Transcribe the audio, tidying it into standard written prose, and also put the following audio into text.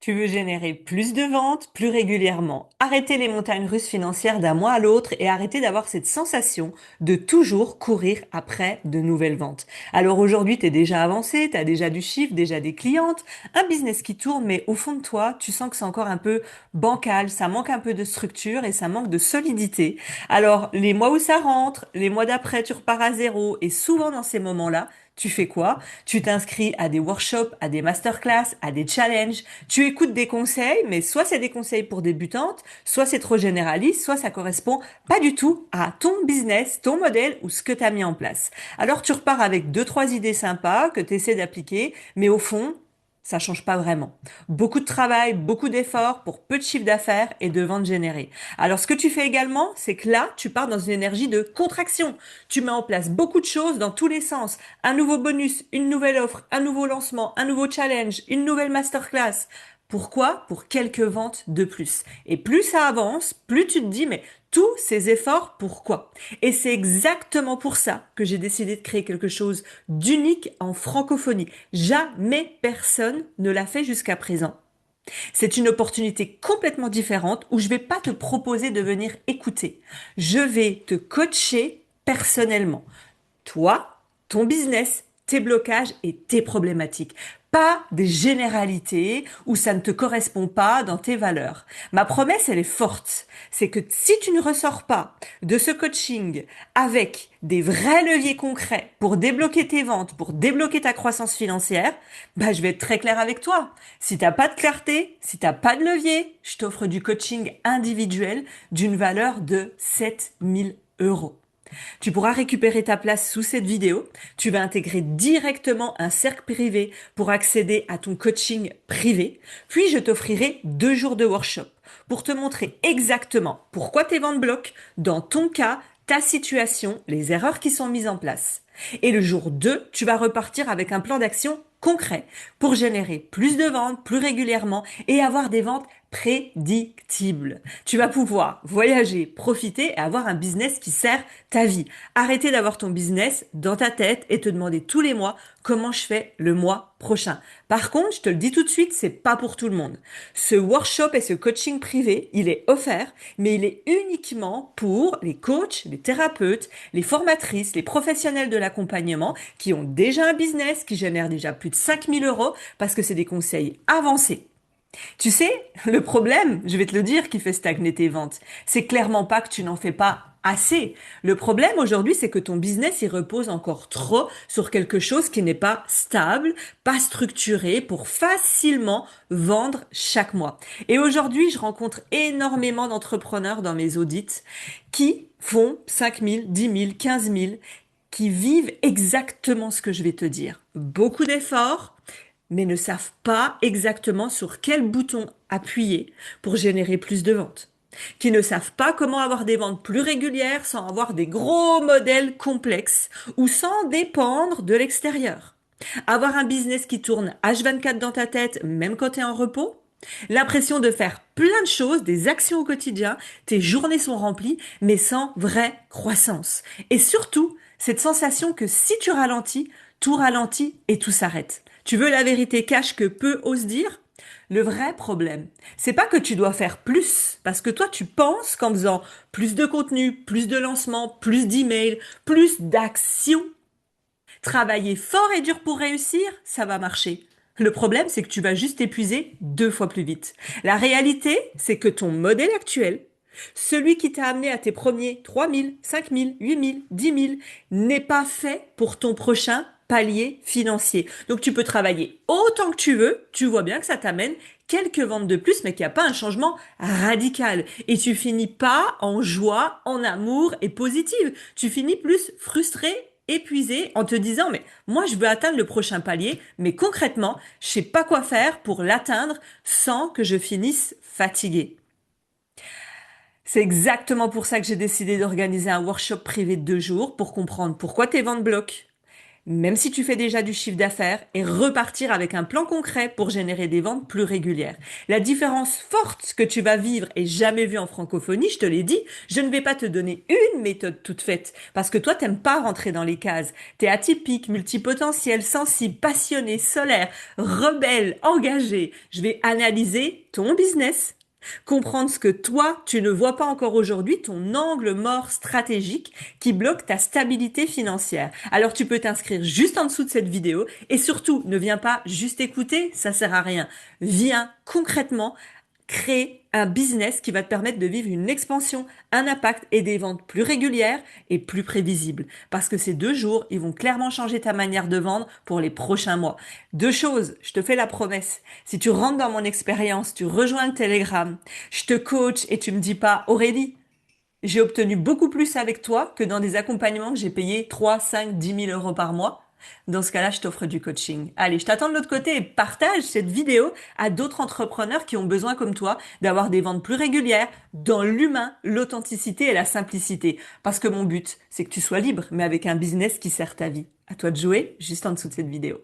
Tu veux générer plus de ventes plus régulièrement, arrêter les montagnes russes financières d'un mois à l'autre et arrêter d'avoir cette sensation de toujours courir après de nouvelles ventes. Alors aujourd'hui, tu es déjà avancé, tu as déjà du chiffre, déjà des clientes, un business qui tourne, mais au fond de toi, tu sens que c'est encore un peu bancal, ça manque un peu de structure et ça manque de solidité. Alors les mois où ça rentre, les mois d'après, tu repars à zéro et souvent dans ces moments-là, tu fais quoi? Tu t'inscris à des workshops, à des masterclass, à des challenges. Tu écoutes des conseils, mais soit c'est des conseils pour débutantes, soit c'est trop généraliste, soit ça correspond pas du tout à ton business, ton modèle ou ce que tu as mis en place. Alors tu repars avec deux, trois idées sympas que tu essaies d'appliquer, mais au fond, ça change pas vraiment. Beaucoup de travail, beaucoup d'efforts pour peu de chiffre d'affaires et de ventes générées. Alors ce que tu fais également, c'est que là, tu pars dans une énergie de contraction. Tu mets en place beaucoup de choses dans tous les sens. Un nouveau bonus, une nouvelle offre, un nouveau lancement, un nouveau challenge, une nouvelle masterclass. Pourquoi? Pour quelques ventes de plus. Et plus ça avance, plus tu te dis, mais tous ces efforts, pourquoi? Et c'est exactement pour ça que j'ai décidé de créer quelque chose d'unique en francophonie. Jamais personne ne l'a fait jusqu'à présent. C'est une opportunité complètement différente où je vais pas te proposer de venir écouter. Je vais te coacher personnellement. Toi, ton business, tes blocages et tes problématiques. Pas des généralités où ça ne te correspond pas dans tes valeurs. Ma promesse, elle est forte. C'est que si tu ne ressors pas de ce coaching avec des vrais leviers concrets pour débloquer tes ventes, pour débloquer ta croissance financière, bah, je vais être très clair avec toi. Si t'as pas de clarté, si t'as pas de levier, je t'offre du coaching individuel d'une valeur de 7 000 euros. Tu pourras récupérer ta place sous cette vidéo. Tu vas intégrer directement un cercle privé pour accéder à ton coaching privé. Puis je t'offrirai 2 jours de workshop pour te montrer exactement pourquoi tes ventes bloquent, dans ton cas, ta situation, les erreurs qui sont mises en place. Et le jour 2, tu vas repartir avec un plan d'action concret pour générer plus de ventes plus régulièrement et avoir des ventes prédictibles. Tu vas pouvoir voyager, profiter et avoir un business qui sert ta vie. Arrêter d'avoir ton business dans ta tête et te demander tous les mois comment je fais le mois prochain. Par contre, je te le dis tout de suite, c'est pas pour tout le monde. Ce workshop et ce coaching privé, il est offert, mais il est uniquement pour les coachs, les thérapeutes, les formatrices, les professionnels de l'accompagnement qui ont déjà un business, qui génèrent déjà plus de 5 000 euros parce que c'est des conseils avancés. Tu sais, le problème, je vais te le dire, qui fait stagner tes ventes, c'est clairement pas que tu n'en fais pas assez. Le problème aujourd'hui, c'est que ton business, il repose encore trop sur quelque chose qui n'est pas stable, pas structuré pour facilement vendre chaque mois. Et aujourd'hui, je rencontre énormément d'entrepreneurs dans mes audits qui font 5 000, 10 000, 15 000, qui vivent exactement ce que je vais te dire. Beaucoup d'efforts, mais ne savent pas exactement sur quel bouton appuyer pour générer plus de ventes. Qui ne savent pas comment avoir des ventes plus régulières sans avoir des gros modèles complexes ou sans dépendre de l'extérieur. Avoir un business qui tourne H24 dans ta tête, même quand tu es en repos. L'impression de faire plein de choses, des actions au quotidien, tes journées sont remplies, mais sans vraie croissance. Et surtout, cette sensation que si tu ralentis, tout ralentit et tout s'arrête. Tu veux la vérité cash que peu osent dire? Le vrai problème, c'est pas que tu dois faire plus, parce que toi tu penses qu'en faisant plus de contenu, plus de lancements, plus d'emails, plus d'actions, travailler fort et dur pour réussir, ça va marcher. Le problème, c'est que tu vas juste t'épuiser 2 fois plus vite. La réalité, c'est que ton modèle actuel, celui qui t'a amené à tes premiers 3 000, 5 000, 8 000, 10 000, n'est pas fait pour ton prochain palier financier. Donc tu peux travailler autant que tu veux, tu vois bien que ça t'amène quelques ventes de plus, mais qu'il n'y a pas un changement radical. Et tu finis pas en joie, en amour et positive. Tu finis plus frustré, épuisé, en te disant, mais moi je veux atteindre le prochain palier, mais concrètement, je sais pas quoi faire pour l'atteindre sans que je finisse fatigué. C'est exactement pour ça que j'ai décidé d'organiser un workshop privé de 2 jours pour comprendre pourquoi tes ventes bloquent, même si tu fais déjà du chiffre d'affaires, et repartir avec un plan concret pour générer des ventes plus régulières. La différence forte que tu vas vivre et jamais vue en francophonie, je te l'ai dit, je ne vais pas te donner une méthode toute faite, parce que toi, t'aimes pas rentrer dans les cases. T'es atypique, multipotentiel, sensible, passionné, solaire, rebelle, engagé. Je vais analyser ton business, comprendre ce que toi, tu ne vois pas encore aujourd'hui, ton angle mort stratégique qui bloque ta stabilité financière. Alors tu peux t'inscrire juste en dessous de cette vidéo et surtout, ne viens pas juste écouter, ça sert à rien. Viens concrètement créer un business qui va te permettre de vivre une expansion, un impact et des ventes plus régulières et plus prévisibles. Parce que ces 2 jours, ils vont clairement changer ta manière de vendre pour les prochains mois. 2 choses, je te fais la promesse. Si tu rentres dans mon expérience, tu rejoins le Telegram, je te coach et tu me dis pas, Aurélie, j'ai obtenu beaucoup plus avec toi que dans des accompagnements que j'ai payés 3, 5, 10 000 € par mois. Dans ce cas-là, je t'offre du coaching. Allez, je t'attends de l'autre côté et partage cette vidéo à d'autres entrepreneurs qui ont besoin comme toi d'avoir des ventes plus régulières dans l'humain, l'authenticité et la simplicité. Parce que mon but, c'est que tu sois libre, mais avec un business qui sert ta vie. À toi de jouer, juste en dessous de cette vidéo.